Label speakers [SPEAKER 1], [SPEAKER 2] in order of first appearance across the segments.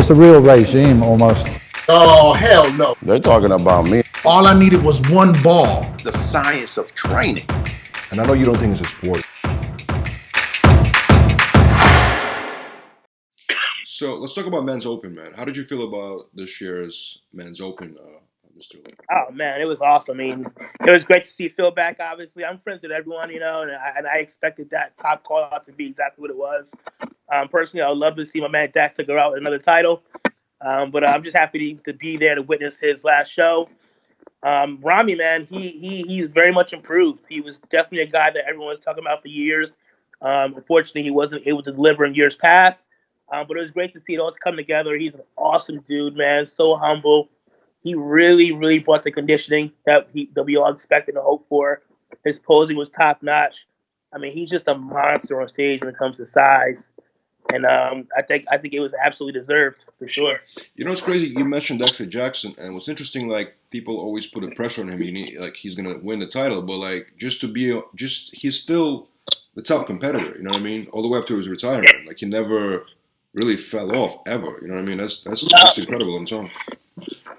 [SPEAKER 1] was the real regime almost.
[SPEAKER 2] Oh, hell no.
[SPEAKER 3] They're talking about me.
[SPEAKER 2] All I needed was one ball.
[SPEAKER 4] The science of training.
[SPEAKER 5] And I know you don't think it's a sport.
[SPEAKER 6] So let's talk about Men's Open, man. How did you feel about this year's Men's Open, Mr. Lee?
[SPEAKER 7] Oh man, it was awesome. I mean, it was great to see Phil back. Obviously, I'm friends with everyone, you know, and I expected that top call out to be exactly what it was. Personally, I would love to see my man Dexter go out with another title, but I'm just happy to be there to witness his last show. Ramy, man, he's very much improved. He was definitely a guy that everyone was talking about for years. Unfortunately, he wasn't able to deliver in years past. But it was great to see it all come together. He's an awesome dude, man. So humble. He really, really brought the conditioning that we all expected and hoped for. His posing was top notch. I mean, he's just a monster on stage when it comes to size. And I think it was absolutely deserved for sure.
[SPEAKER 6] You know, it's crazy. You mentioned Dexter Jackson, and what's interesting, like people always put a pressure on him. Like he's gonna win the title, but like he's still the top competitor. You know what I mean? All the way up to his retirement. Like he never really fell off ever. You know what I mean? That's incredible on its own.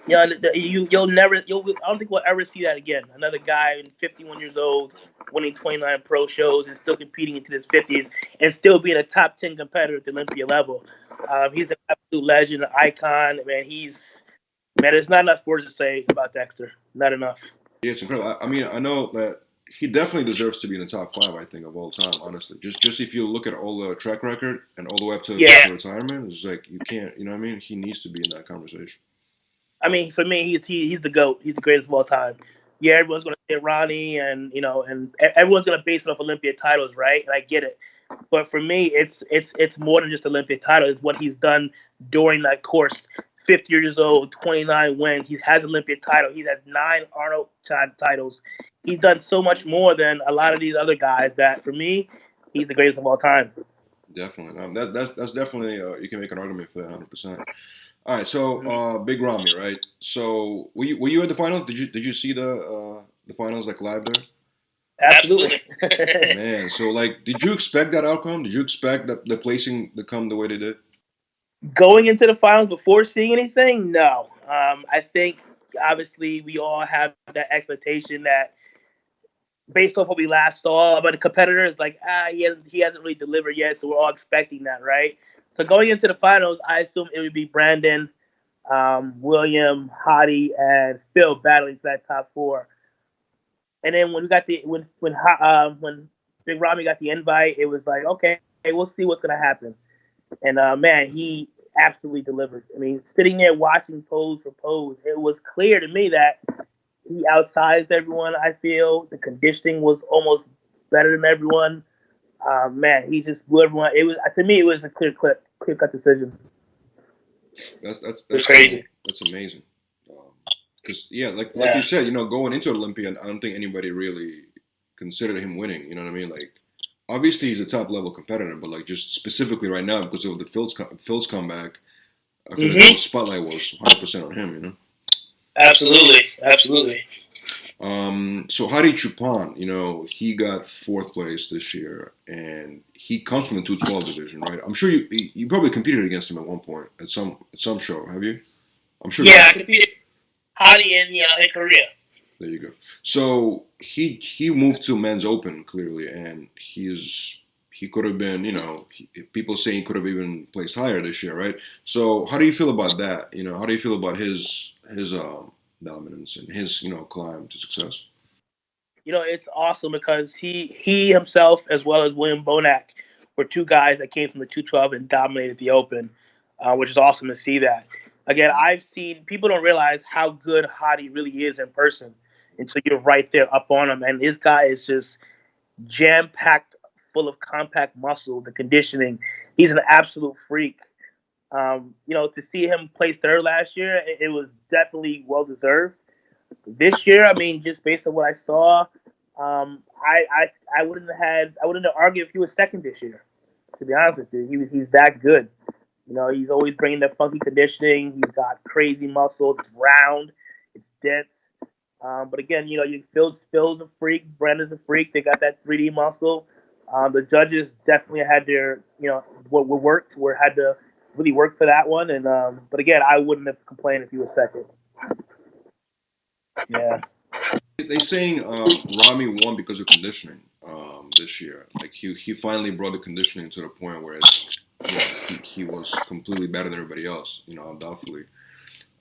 [SPEAKER 7] Yeah, I don't think we'll ever see that again. Another guy, 51 years old, winning 29 pro shows and still competing into his 50s and still being a top 10 competitor at the Olympia level. He's an absolute legend, an icon. Man, there's not enough words to say about Dexter. Not enough.
[SPEAKER 6] Yeah, it's incredible. I mean, I know that he definitely deserves to be in the top 5, I think, of all time, honestly. Just if you look at all the track record and all the way up to retirement, it's like you can't, you know what I mean? He needs to be in that conversation.
[SPEAKER 7] I mean, for me, he's the GOAT. He's the greatest of all time. Yeah, everyone's going to say Ronnie, and everyone's going to base it off Olympia titles, right? And I get it. But for me, it's more than just Olympia title. It's what he's done during that course. 50 years old, 29 wins. He has Olympia title. He has 9 Arnold titles. He's done so much more than a lot of these other guys that, for me, he's the greatest of all time.
[SPEAKER 6] Definitely. That's definitely, you can make an argument for that 100%. All right, so big Ramy, right? So were you at the finals? Did you see the finals like live there?
[SPEAKER 7] Absolutely.
[SPEAKER 6] Man, so like, did you expect that outcome? Did you expect that the placing to come the way they did?
[SPEAKER 7] Going into the finals before seeing anything, no. I think obviously we all have that expectation that based off what we last saw about the competitors, like he hasn't really delivered yet, so we're all expecting that, right? So going into the finals, I assumed it would be Brandon, William, Hadi, and Phil battling for that top 4. And then when we got when Big Ramy got the invite, it was like, okay, we'll see what's gonna happen. And man, he absolutely delivered. I mean, sitting there watching pose for pose, it was clear to me that he outsized everyone. I feel the conditioning was almost better than everyone. Man, he just blew everyone. It was, to me, it was a clear cut decision.
[SPEAKER 6] That's
[SPEAKER 7] crazy.
[SPEAKER 6] That's amazing. Because like you said, going into Olympia, I don't think anybody really considered him winning. You know what I mean? Like, obviously he's a top level competitor, but like just specifically right now because of the Phil's comeback, I feel like the spotlight was 100% on him. You know?
[SPEAKER 7] Absolutely.
[SPEAKER 6] So Hadi Choopan, he got 4th place this year, and he comes from the 212 division, right? I'm sure you probably competed against him at one point at some show, have you? I'm sure.
[SPEAKER 7] Yeah, I competed Hadi in Korea.
[SPEAKER 6] There you go. So he moved to Men's Open clearly, and he could have been, people saying he could have even placed higher this year, right? So how do you feel about that? How do you feel about his dominance and his climb to success?
[SPEAKER 7] It's awesome because he himself as well as William Bonac were 2 guys that came from the 212 and dominated the Open, which is awesome to see that. Again, I've seen people don't realize how good Hadi really is in person until you're right there up on him, and this guy is just jam packed full of compact muscle, the conditioning. He's an absolute freak. To see him place 3rd last year, it was definitely well deserved. This year, I mean, just based on what I saw, I wouldn't have argued if he was 2nd this year. To be honest with you, he's that good. He's always bringing that funky conditioning. He's got crazy muscle. It's round. It's dense. But again, Phil's a freak. Brandon's a freak. They got that 3D muscle. The judges definitely had their, had to really worked for that one. And but again, I wouldn't have complained if he was second. Yeah.
[SPEAKER 6] They saying Ramy won because of conditioning this year. Like he finally brought the conditioning to the point where it's, you know, he was completely better than everybody else. You know, undoubtedly.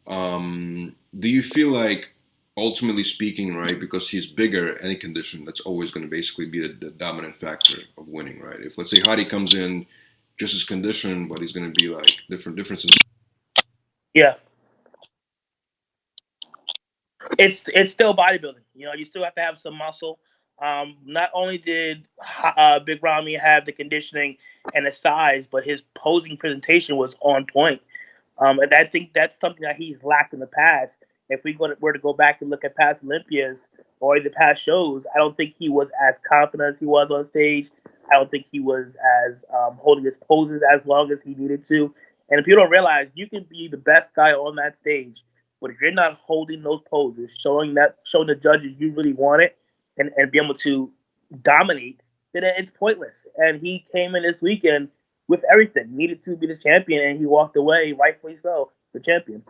[SPEAKER 6] Do you feel like, ultimately speaking, right, because he's bigger, any condition, that's always going to basically be the dominant factor of winning, right? If, let's say, Hadi comes in just as conditioned, but he's going to be like differences.
[SPEAKER 7] Yeah. It's still bodybuilding. You know, you still have to have some muscle. Not only did Big Ramy have the conditioning and the size, but his posing presentation was on point. And I think that's something that he's lacked in the past. If we were to go back and look at past Olympias or the past shows, I don't think he was as confident as he was on stage. I don't think he was as holding his poses as long as he needed to. And if you don't realize, you can be the best guy on that stage, but if you're not holding those poses, showing the judges you really want it, and be able to dominate, then it's pointless. And he came in this weekend with everything, needed to be the champion, and he walked away, rightfully so, the champion.